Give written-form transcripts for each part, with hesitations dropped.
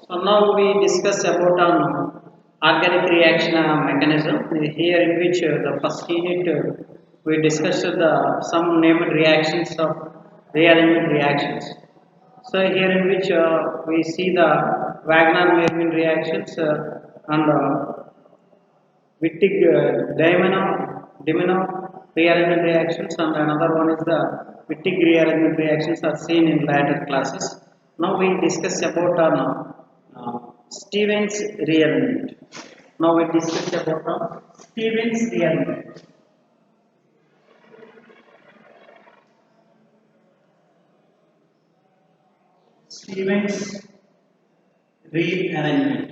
So now we discuss about organic reaction mechanism. Here in which the first unit we discussed the some named reactions of rearrangement reactions. So here in which we see the Wagner-Mermin reactions and Wittig Dimino rearrangement reactions, and another one is the Wittig rearrangement reactions are seen in later classes. Now we discuss about Stevens rearrangement. Now we discuss about Stevens rearrangement. Stevens rearrangement.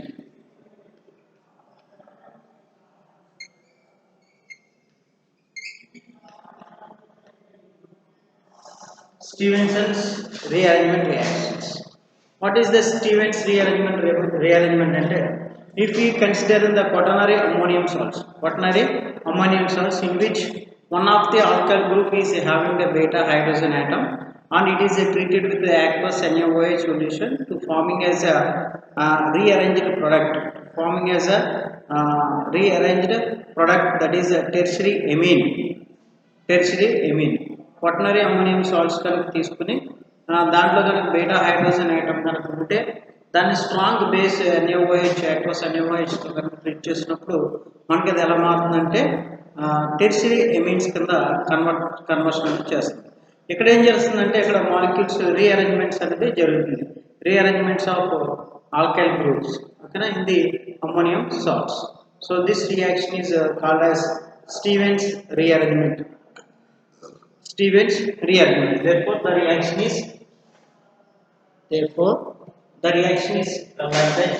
Stevenson's rearrangement reactions. What is the Stevens rearrangement? If we consider the quaternary ammonium salts in which one of the alkyl group is having the beta hydrogen atom and it is treated with the aqueous NaOH solution to forming as a rearranged product, that is a tertiary amine. Quaternary ammonium salts కనుక తీసుకుని దాంట్లో కనుక beta hydrogen item కనుక ఉంటే దాన్ని strong base NaOH aqueous NaOH తో కనుక treat చేసినప్పుడు మనకి అది ఎలా మారుతుందంటే టెర్షియరీ ఎమిన్స్ కింద కన్వర్షన్ అనేది చేస్తుంది. ఇక్కడ ఏం చేస్తుందంటే ఇక్కడ మాలిక్యూల్స్ రీఅరేంజ్మెంట్స్ అనేది జరుగుతుంది. Rearrangements of alkyl groups, okay, in the ammonium salts. So this reaction is called as Stevens rearrangement. Stevens rearrangement. Therefore, the reaction is like that.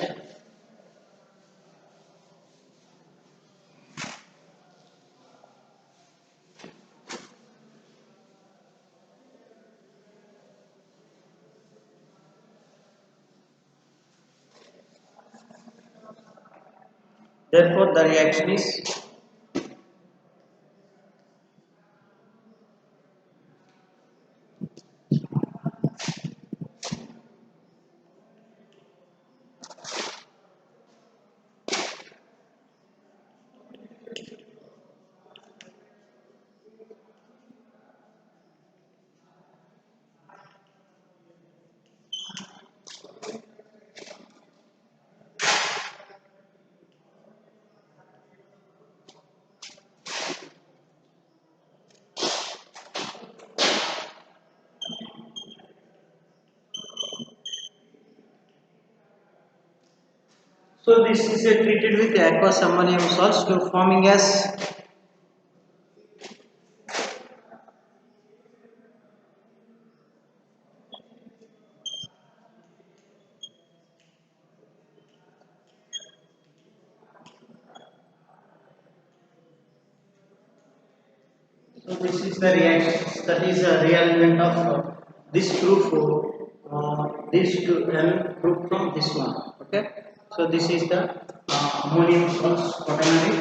Therefore, the reaction is so this is treated with aqueous ammonium salts to forming as so this is the reaction, that is a rearrangement of this group group from this one. Okay, so this is the ammonium salts quaternary.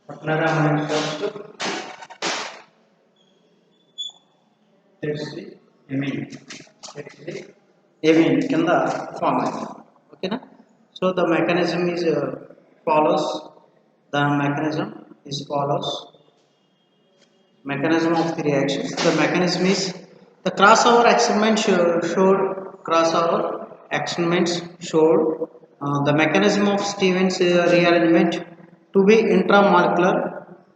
Quaternary ammonium salts to tertiary amine కింద form అవుతుంది. ఓకేనా. So the mechanism is follows. Mechanism of the reactions. The mechanism is the crossover experiments showed the mechanism of Stevens rearrangement to be intramolecular.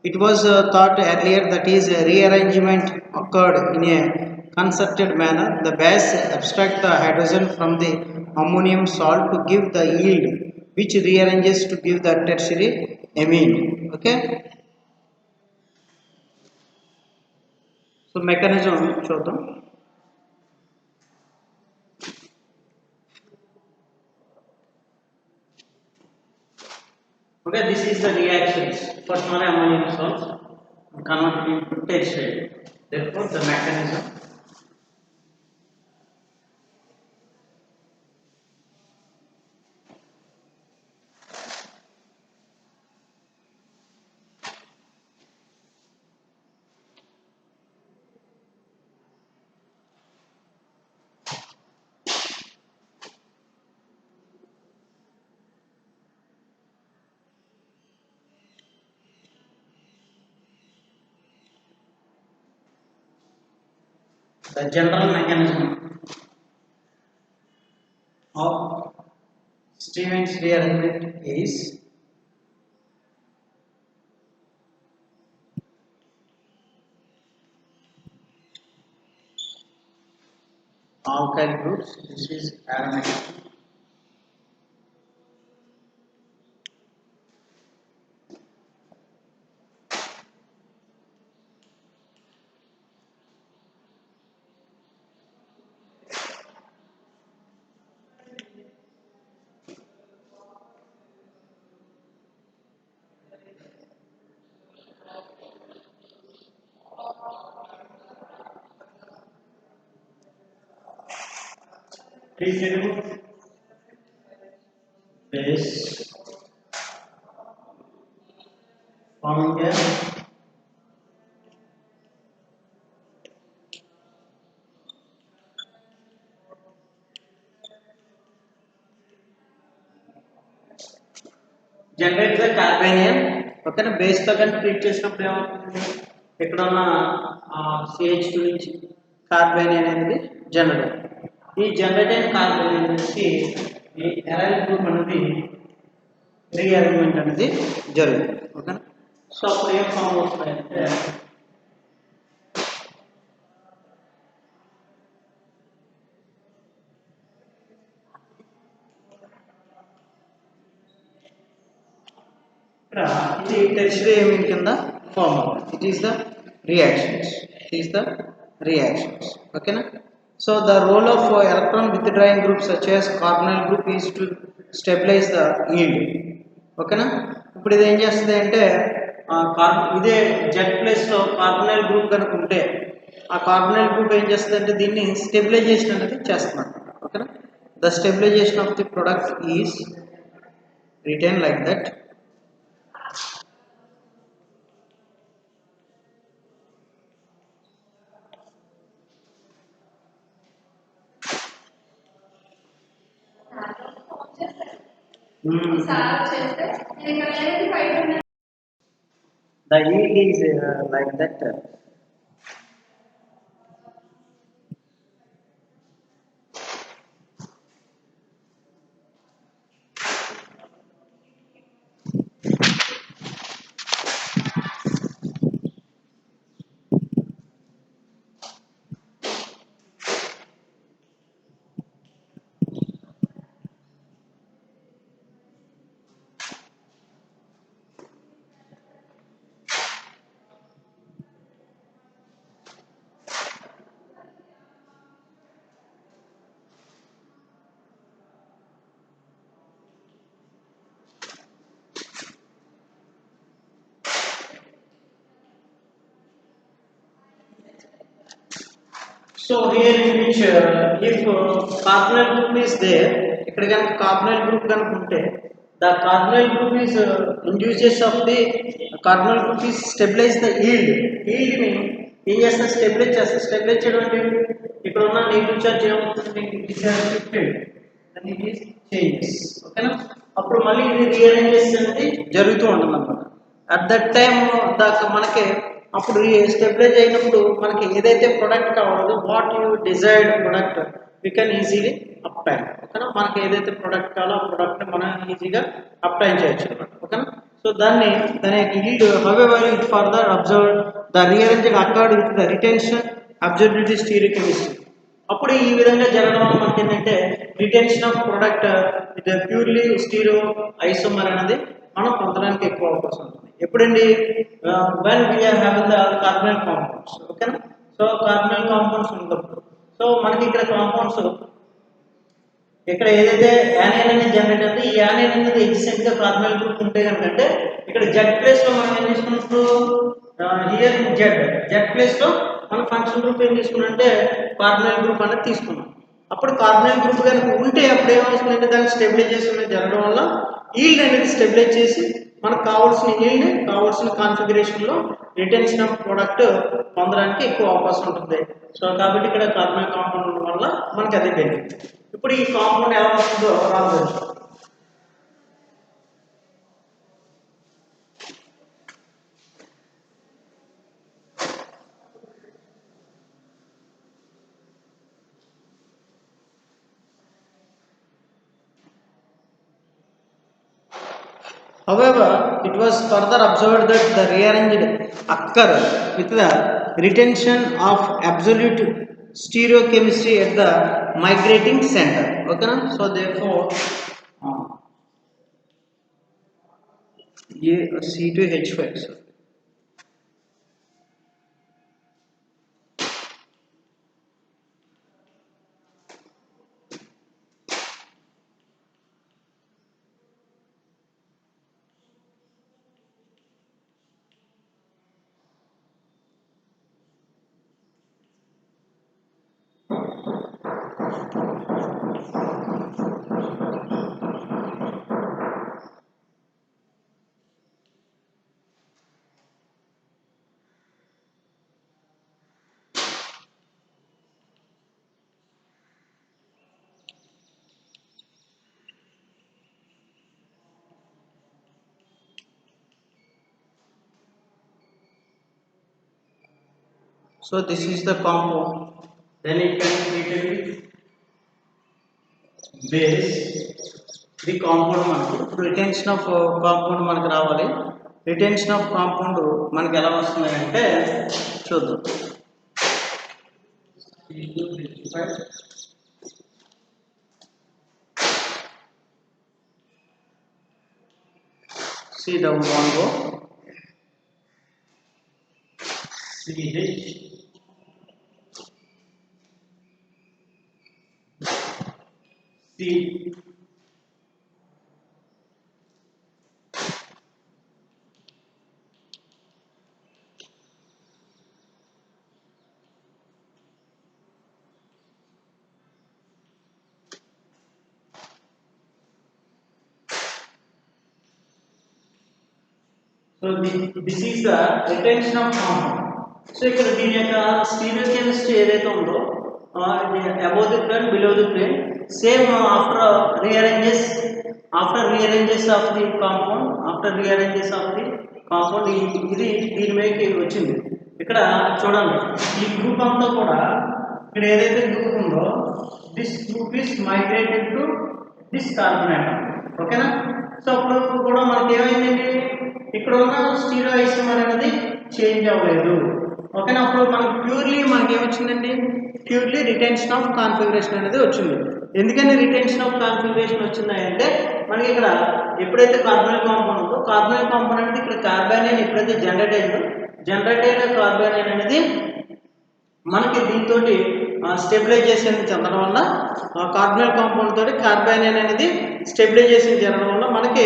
It was thought earlier that is rearrangement occurred in a concerted manner. The base abstract the hydrogen from the ammonium salt to give the yield, which rearranges to give the tertiary amine. Okay. So mechanism చూద్దాం. Okay, this is the reactions. First one ammonium salts converted into tertiary. Therefore, the mechanism the general mechanism of Stevens rearrangement is alkyl groups. This is aromatic. Treated base forming a generate the carbanion. ఓకేనా base తో కానీ treat చేసినప్పుడు ఏమవుతుంది ఇక్కడ ఉన్న CH2 నుంచి కార్బేనియన్ అనేది generate. ఈ జనరేట్ అయిన కార్బేనియన్ నుంచి ఈ ఎరైల్ గ్రూప్ అనేది రీఅరేంజ్మెంట్ అనేది జరుగుతుంది. ఓకేనా సో అప్పుడు ఏం ఫామ్ అవుతుందంటే ఇది టెర్షియరీ ఎమిన్ కింద ఫామ్ అవుతుంది. It is the reactions. ఓకేనా so the role of electron withdrawing group such as carbonyl group is to stabilise the yield. ఓకేనా ఇప్పుడు ఇది ఏం చేస్తుంది అంటే ఇదే జెడ్ ప్లేస్లో కార్బొనైల్ గ్రూప్ కనుక ఉంటే ఆ కార్బొనైల్ గ్రూప్ ఏం చేస్తుంది అంటే దీన్ని స్టెబిలైజేషన్ అనేది చేస్తున్నారు. ఓకేనా the stabilization of the product is return like that. The yield is like that. So here in which if carbonyl group is there, ఇక్కడ కనుక carbonyl group కనుక ఉంటే the carbonyl group is induces of the carbonyl group is stabilize the yield. Yield ని ఏం చేస్తారు stabilise చేయడం అంటే ఇక్కడ ఉన్న నెగిటివ్ చార్జ్ ఏమవుతుంది shifted and it is changes. ఓకేనా అప్పుడు మళ్ళీ ఇది రీఅరేంజ్ అనేది జరుగుతూ ఉంటుంది అన్నమాట. అట్ దట్ టైం దాకా మనకి అప్పుడు స్టెబిలైజ్ అయినప్పుడు మనకి ఏదైతే ప్రొడక్ట్ కావాలో what you desired product we can easily obtain. ఓకేనా మనకి ఏదైతే ప్రొడక్ట్ కావాలో ఆ ప్రొడక్ట్ని మనం ఈజీగా అప్టైన్ చేయొచ్చు అనమాట. ఓకేనా సో దాని యొక్క yield however it further observe the rearranged accord with the retention అబ్జర్విటీ స్టీరియోకెమిస్ట్రీ. అప్పుడు ఈ విధంగా జరగడం వల్ల మనకి ఏంటంటే రిటెన్షన్ ఆఫ్ ప్రొడక్ట్ ఇది ప్యూర్లీ స్టీరియో ఐసోమర్ అనేది మనం పొందడానికి ఎక్కువ అవకాశం ఉంటుంది. ఎప్పుడండి when we are having the carbonyl compounds. ఓకేనా సో కార్బనైల్ కాంపౌండ్స్ ఉన్నప్పుడు సో మనకి ఇక్కడ కాంపౌండ్స్ ఇక్కడ ఏదైతే యానైన్ అనేది జనరేట్ అయితే ఈ యానైన్ అనేది ఎగ్జిస్టెంట్ గా కార్బనైల్ గ్రూప్ ఉంటే కనుకంటే ఇక్కడ జెడ్ ప్లేస్ లో మనం ఏం తీసుకున్నప్పుడు హియర్ జెడ్ ప్లేస్ లో మనం ఫంక్షన్ గ్రూప్ ఏం తీసుకున్నంటే కార్బనైల్ గ్రూప్ అనేది తీసుకున్నాం. అప్పుడు కార్బనైల్ గ్రూప్ కనుక ఉంటే అప్పుడు ఏమవుతుందంటే దానికి స్టెబిలైజేషన్ జరగడం వల్ల ఈల్డ్ అనేది స్టెబిలైజ్ చేసి మనకు కావాల్సిన ఈల్డ్ కావాల్సిన కాన్ఫిగరేషన్ లో రిటెన్షన్ ఆఫ్ ప్రొడక్ట్ పొందడానికి ఎక్కువ అవకాశం ఉంటుంది. సో కాబట్టి ఇక్కడ కార్బనైల్ కాంపౌండ్ వల్ల మనకి అదే బెనిఫిట్. ఇప్పుడు ఈ కాంపౌండ్ ఎలా వస్తుందో రాదు. However, it was further observed that the rearranged occur with the retention of absolute stereochemistry at the migrating center. Okay, na? So therefore, ये C2H5. So this is the compound. Then it can be treated with base. The compound మనకి retention of compound మనకు రావాలి. Retention of compound మనకి ఎలా వస్తుంది అంటే చూద్దాం. C11O CH C So this is the retention of compound. So ఇక్కడ దీని యొక్క స్టీరియోకెమిస్ట్రీ ఏదైతే ఉందో above the plane, below the plane, same after rearranges of the compound, ఇది దీని మీదకి వచ్చింది. ఇక్కడ చూడండి ఈ గ్రూప్ అంతా కూడా ఇక్కడ ఏదైతే గ్రూప్ ఉందో this group is migrated to this carbon atom. ఓకేనా? సో అప్పుడు కూడా మనకి ఏమైందండి ఇక్కడ ఉన్న స్టీరియో ఐసోమర్ అనేది చేంజ్ అవ్వలేదు. ఓకేనా? అప్పుడు మనకి మనకి ఏమొచ్చిందండి ప్యూర్లీ రిటెన్షన్ ఆఫ్ కాన్ఫిగరేషన్ అనేది వచ్చింది. ఎందుకని రిటెన్షన్ ఆఫ్ కాన్ఫిగరేషన్ వచ్చిందంటే మనకి ఇక్కడ ఎప్పుడైతే కార్బోనిల్ కాంపౌండ్ ఉందో కార్బోనిల్ కాంపౌండ్ అనేది ఇక్కడ కార్బానియన్ ఎప్పుడైతే జనరేట్ అయిన కార్బానియన్ అనేది మనకి దీంతో స్టెబిలైజేషన్ చెందడం వల్ల కార్బోనిల్ కాంపౌండ్ తోటి కార్బానియన్ అనేది స్టెబిలైజేషన్ జరగడం వల్ల మనకి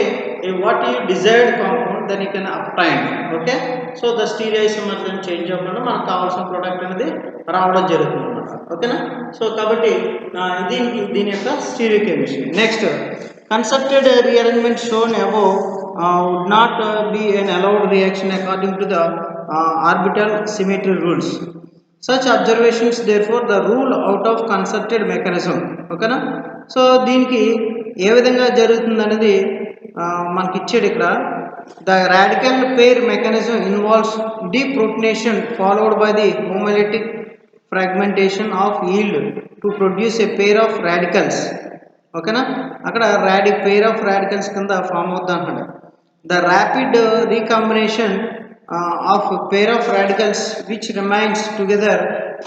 what you desired compound then you can obtain. Okay, so the stereo isomer change అవ్వకుండా మనకు కావాల్సిన ప్రోడక్ట్ అనేది రావడం జరుగుతుంది అన్నమాట. ఓకేనా? సో కాబట్టి దీని యొక్క stereo chemistry. Next, constructed rearrangement shown above would not be an allowed reaction according to the orbital symmetry rules. Such observations therefore the rule out of concerted mechanism. ఓకేనా? సో దీనికి ఏ విధంగా జరుగుతుంది అనేది మనకి ఇచ్చాడు ఇక్కడ. The radical pair mechanism involves deprotonation followed by the homolytic fragmentation of yield to produce a pair of radicals. ఓకేనా? అక్కడ pair of radicals కింద ఫామ్ అవుతుంది అంటాడు. The rapid recombination of pair of radicals which remains together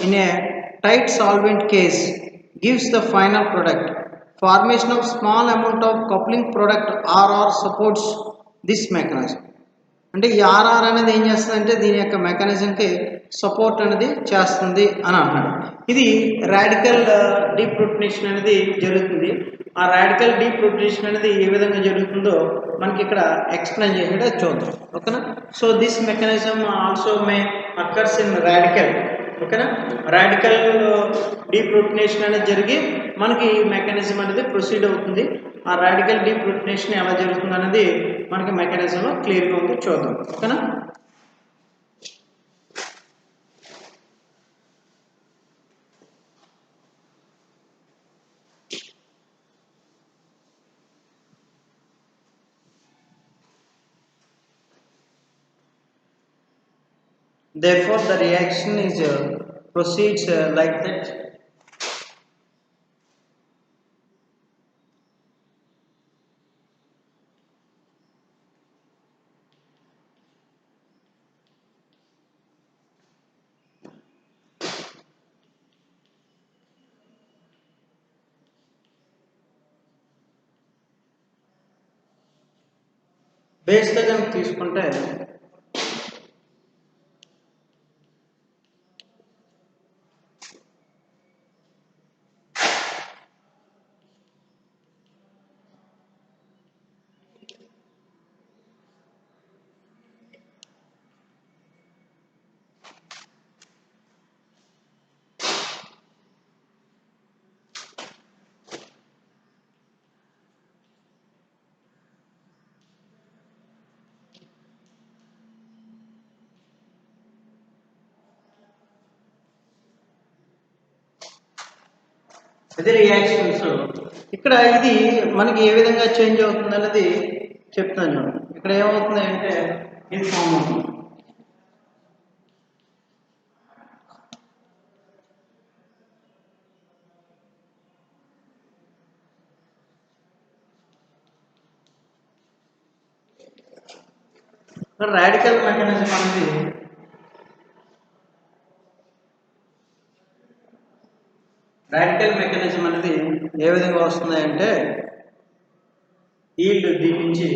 in a tight solvent case gives the final product. Formation of small amount of coupling product RR supports this mechanism. అంటే ఈ RR అనేది ఏం చేస్తుంది అంటే దీని యొక్క మెకానిజంకి support అనేది చేస్తుంది అని అంటున్నాడు. ఇది రాడికల్ డీప్రొటనేషన్ అనేది జరుగుతుంది. ఆ రాడికల్ డీప్రొటనేషన్ అనేది ఏ విధంగా జరుగుతుందో మనకి ఇక్కడ ఎక్స్ప్లెయిన్ చేసేది చూద్దాం. ఓకేనా? So this mechanism also may occurs in radical. ఓకేనా? రాడికల్ డీప్రొటనేషన్ అనేది జరిగి మనకి మెకానిజం అనేది ప్రొసీడ్ అవుతుంది. ఆ రాడికల్ డీప్రొటనేషన్ ఎలా జరుగుతుంది అనేది మనకి మెకానిజంలో క్లియర్గా ఉంది, చూద్దాం. ఓకేనా? Therefore the reaction is proceeds like that. బేస్తో కనుక తీసుకుంటే ఇది రియాక్షన్స్. ఇక్కడ ఇది మనకి ఏ విధంగా చేంజ్ అవుతుంది అన్నది చెప్తాను చూడండి. ఇక్కడ ఏమవుతుంది అంటే ఇది ఫామ్ అవుతుంది. రాడికల్ మెకానిజం అనేది ఏ విధంగా వస్తుంది అంటే ఈల్డ్ దీని నుంచి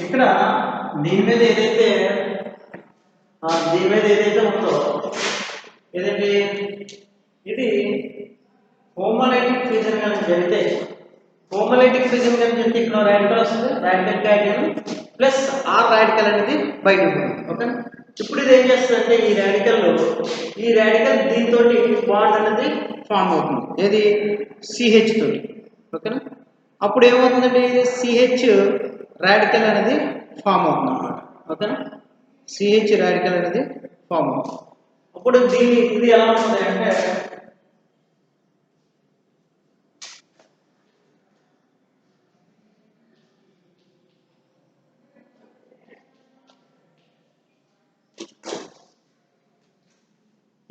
ఇక్కడ దీని మీద ఏదైతే ఉందో ఏదంటే ఇది హోమోలైటిక్ ఫ్యూజన్ కనుక జరిగితే ఇక్కడ రాడికల్ వస్తుంది, రాడికల్ క్యాటైన్ ప్లస్ ఆర్ రాడికల్ అనేది బయటకు పోతుంది. ఓకే, ఇప్పుడు ఇది ఏం చేస్తుందంటే ఈ రాడికల్ దీంతో బాండ్ అనేది ఫామ్ అవుతుంది, ఏది సిహెచ్ తోటి. ఓకేనా, అప్పుడు ఏమవుతుందంటే సిహెచ్ రాడికల్ అనేది ఫామ్ అవుతుంది అన్నమాట. ఓకేనా, సిహెచ్ రాడికల్ అనేది ఫామ్ అవుతుంది. అప్పుడు ఇది ఎలా ఉంటుంది అంటే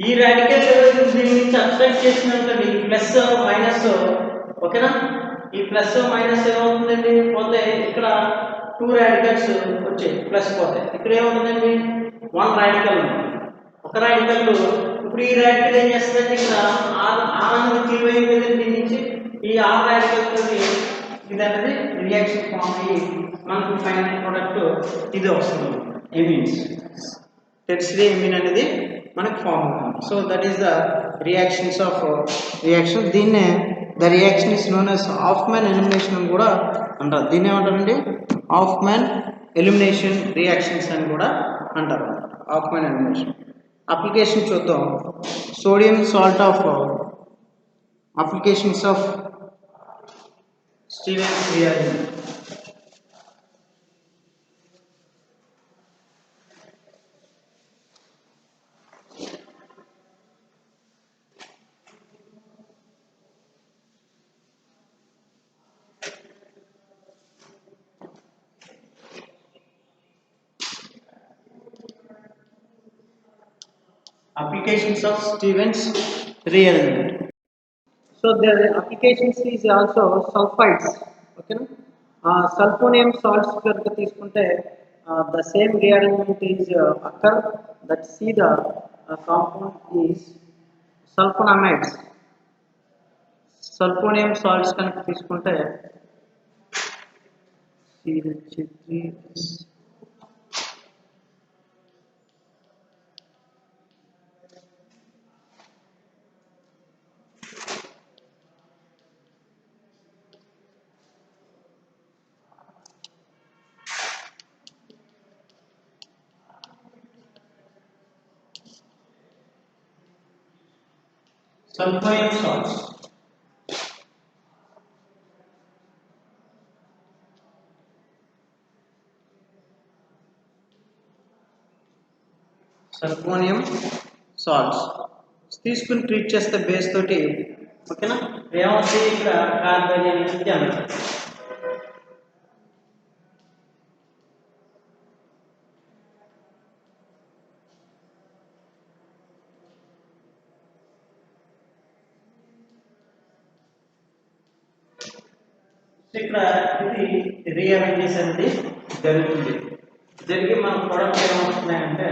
ఈ రాడికల్ దీని నుంచి అబ్స్ట్రాక్ట్ చేసినట్టు ఈ ప్లస్ మైనస్. ఓకేనా, ఈ ప్లస్ మైనస్ ఏమవుతుందండి పోతే ఇక్కడ 2 రాడికల్స్ వచ్చాయి, ప్లస్ పోతే ఇక్కడ ఏమవుతుందండి 1 రాడికల్ ఉంది. ఒక రాడికల్ ఇప్పుడు ఈ రాడికల్ ఏం చేస్తుందంటే ఇక్కడ ఆర్ అనేది క్లీవ్ అయింది దీని నుంచి ఈ ఆర్ రాడికల్ తోటి ఇది అనేది రియాక్షన్ ఫామ్ అయ్యి మనకు ఫైనల్ ప్రోడక్ట్ ఇది వస్తుంది, ఎమిన్స్. టెర్షియరీ ఎమిన్ అనేది మనకు ఫామ్ అవుతుంది. So that is the reactions of reaction. దీన్నే the reaction is known as Hofmann elimination అని కూడా అంటారు. దీన్ని ఏమంటారండి హాఫ్మ్యాన్ ఎలిమినేషన్ రియాక్షన్స్ అని కూడా అంటారు. హాఫ్మ్యాన్ ఎలిమినేషన్ అప్లికేషన్ చూద్దాం. Sodium salt of applications of Stevens reaction. Applications of Stevens rearrangement. So the applications is also sulfides. Okay, sulfonium salts karka తీసుకుంటే the same rearrangement is occur that see the compound is sulfonamides. Sulfonium salts కనుక తీసుకుంటే CH3 sulfonium salts. సల్ఫోనియం salts తీసుకుని treat చేస్తే base తోటి. ఓకేనా, ఏమవుతుంది ఇక్కడ carbon అనేది ఇక్కడ ఇది రీఅరేంజ్ అనేది జరుగుతుంది. జరిగి మన ప్రొడక్ట్ ఏమవుతున్నాయంటే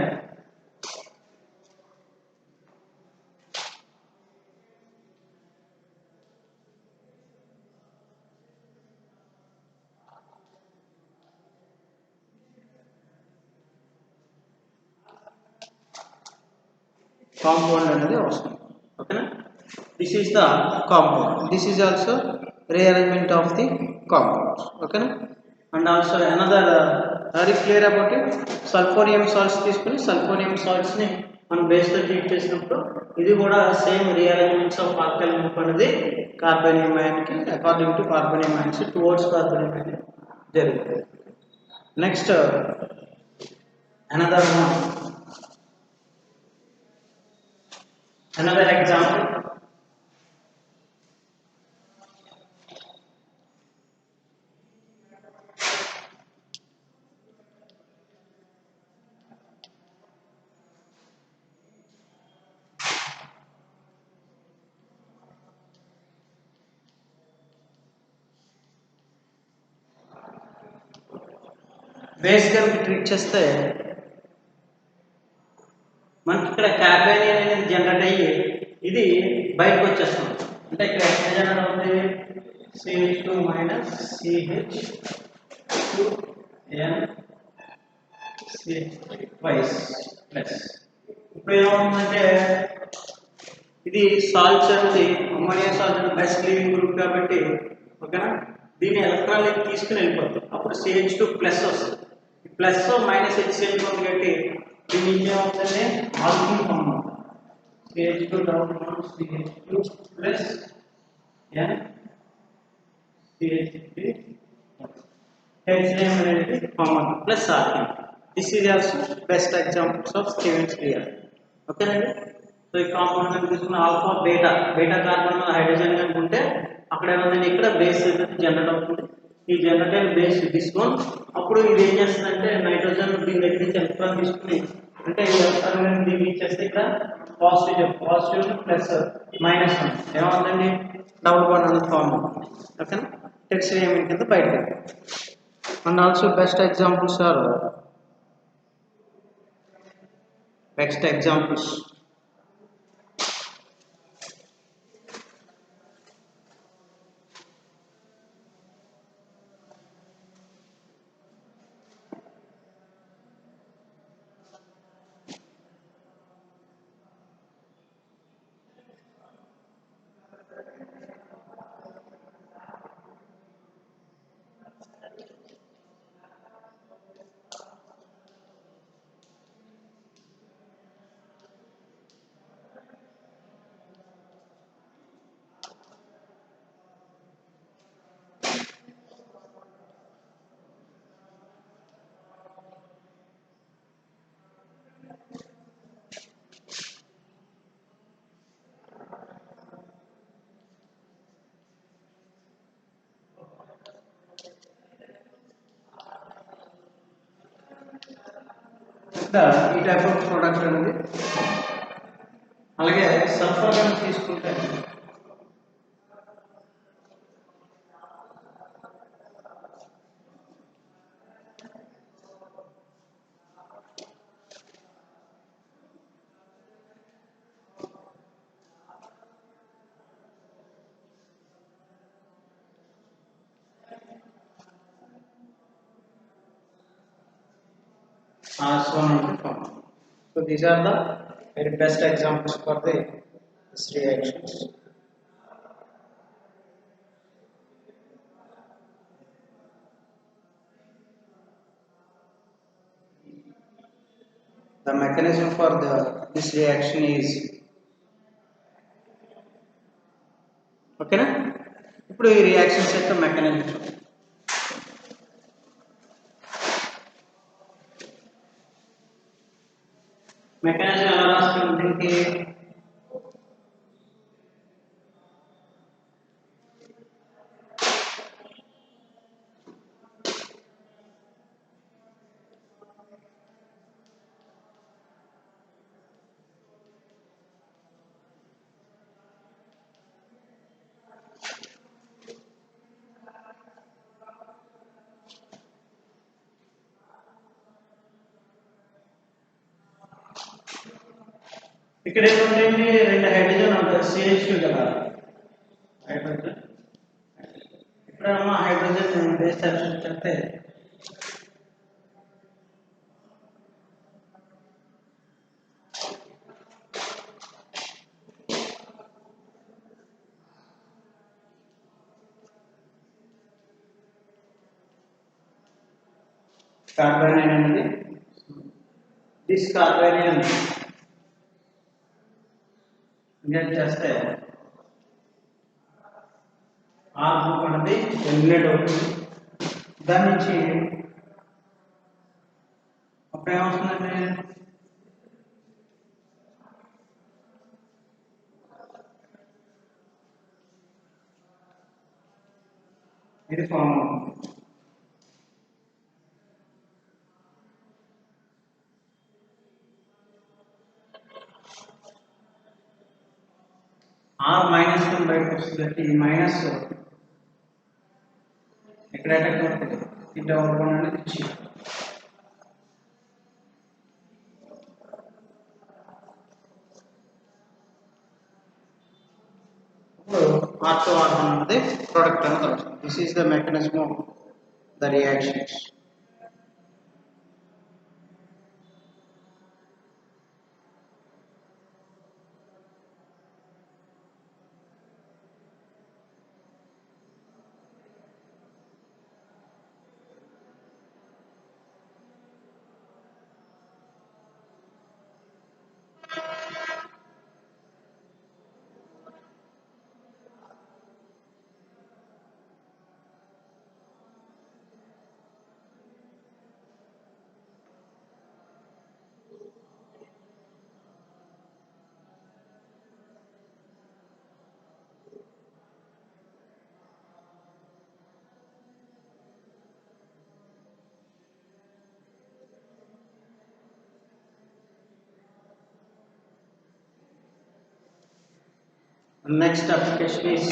కాంపౌండ్ అనేది వస్తుంది. ఓకేనా, this is the compound. This is also rearrangement of the compounds. ఓకేనా, and also another are you clear about it? Sulfonium salts తీసుకుని సల్ఫోనియం సాల్ట్స్ ని మనం బేస్ తో ట్రీట్ చేసినప్పుడు ఇది కూడా same rearrangements of alkali group అనేది కార్బోనియం అయాన్ కి according to carbonium ions towards carbonium ion జరుగుతుంది. Next another one, another example, base కనుక ట్రీట్ చేస్తే మనకి ఇక్కడ కార్బోనియం అనేది జనరేట్ అయ్యి ఇది బయటకు వచ్చేస్తుంది. అంటే ఇక్కడ ఎక్కడ జనరేట్ అవుతుంది? CH2 minus CH2n plus. ఇప్పుడు ఏమవుతుందంటే ఇది సాల్ట్స్ అనేది అమ్మోనియా సాల్ట్ అనేది బెస్ట్ లీవింగ్ గ్రూప్ కాబట్టి ఓకేనా, దీన్ని ఎలక్ట్రాన్లకి తీసుకుని వెళ్ళిపోతుంది. అప్పుడు CH2 ప్లస్ వస్తుంది. ప్లస్ మైనస్ HCl కాబట్టి దీన్ని ఏమవుతుంది? ఆల్కీన్ ఫామ్ అవుతుంది. CH2 double bond CH2 plus n CH3 HCl అనేది ఫామ్ అవుతుంది plus alkyne. This is also best examples of Stevens reaction. ఓకేనండి, సో ఈ కాంపౌండ్ కనుక తీసుకున్న ఆల్ఫా బీటా కార్బన్ మీద హైడ్రోజన్ కనుకుంటే అక్కడ ఏమవుతుంది? ఇక్కడ బేస్ జనరేట్ అవుతుంది. ఈ జనరేట్ అయిన బేస్ తీసుకొని అప్పుడు ఇది ఏం చేస్తుందంటే నైట్రోజన్ దీని దగ్గర నుంచి ఎలక్ట్రాన్ తీసుకుని అంటే ఈ ఎలక్ట్రాన్ దీన్ని ఇచ్చేస్తే ఇక్కడ పాజిటివ్ ప్లస్ మైనస్ ఏమవుతుందండి? డబుల్ బాండ్ అనేది ఫామ్ అవుతుంది. ఓకేనా, టెక్స్టైల్ ఎలిమెంట్ కింద బయటకు. And also best examples are ఈ టైప్ ఆఫ్ ప్రోడక్ట్ అనేది. అలాగే సల్ఫర్ కనుక తీసుకుంటే so these are the very best examples for this reactions. The mechanism for this reaction is okay na. ఇప్పుడు ఈ రియాక్షన్స్ యొక్క మెకానిజం ఎలా రాస్తాం దీనికి? ఇక్కడ ఏముంటాయండి, రెండు హైడ్రోజన్ ఉంటాయి, CH2 కదా హైడ్రోజన్. ఇప్పుడేమో హైడ్రోజన్ బేస్ సబ్స్టిట్యూట్ అంటే కార్బోనైన్ అనేది దిస్ కార్బోనైన్ ఇంజెక్ట్ చేస్తే ఆ గ్రూప్ అనేది ఎలిమినేట్ అవుతుంది. దాని నుంచి అప్పుడు ఏమవుతుందండి, ఇది ఫామ్ అవుతుంది. R మైనస్ బయటకు వస్తుంది, ఈ మైనస్ ఇక్కడ అటాక్ అవుతుంది, ఈ డబుల్ బాండ్ అనేది ఇచ్చి R2R1 అనేది ప్రోడక్ట్ అనేది అవుతుంది. This is the mechanism of the reactions. Next application is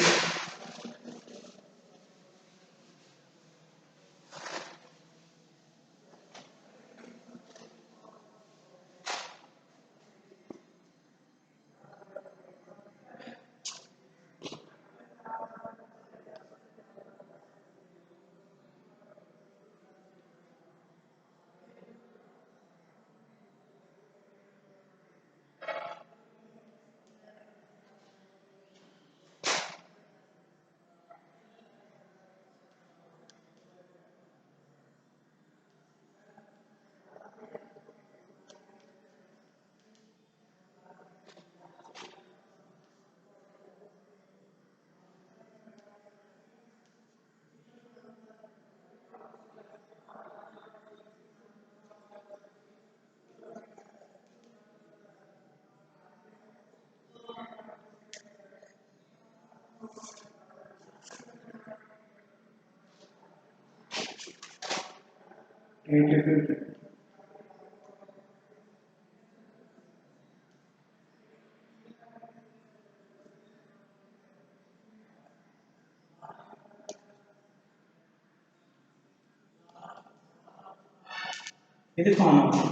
ఇది ఫామ్ అవుతుంది.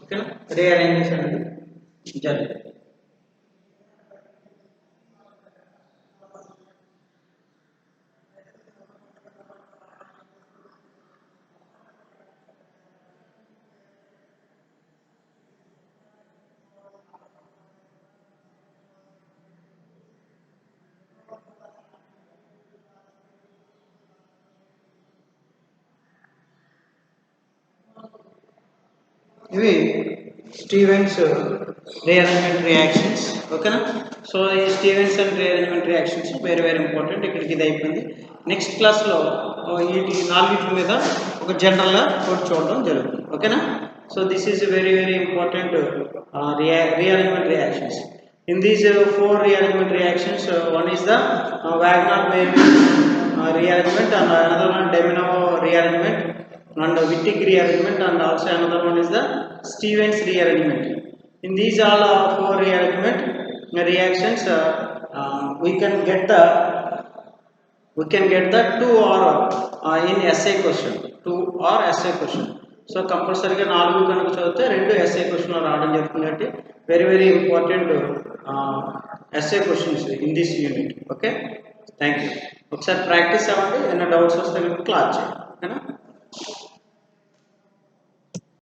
ఓకేనా, రీఅరేంజేషన్ అనేది జరుగుతుంది. ఇవి స్టీవెన్స్ రీఅరేంజ్మెంట్ రియాక్షన్స్. ఓకేనా, సో ఈ Stevens and rearrangement reactions very very important. ఇక్కడికి ఇది అయిపోయింది. నెక్స్ట్ క్లాస్లో వీటి నాలుగిటి మీద ఒక జనరల్గా కూడా చూడడం జరుగుతుంది. ఓకేనా, so this is very very important rearrangement reactions. In these four rearrangement reactions, one is the Wagner-Weyl rearrangement, and another one Domino rearrangement, and Wittig rearrangement, and also another one is the Stevens rearrangement. In these all four rearrangement reactions, we can get the 2 or in essay question, 2 or essay question. So కంపల్సరీగా 4 కనుక చదివితే 2 SA క్వశ్చన్లు రావడం జరుగుతుంది కాబట్టి very very important S A questions in this unit. Okay, thank you. ఒకసారి practice అవ్వండి, ఏదైనా డౌట్స్ వస్తే కనుక క్లాస్ చేయండి. ఓకేనా.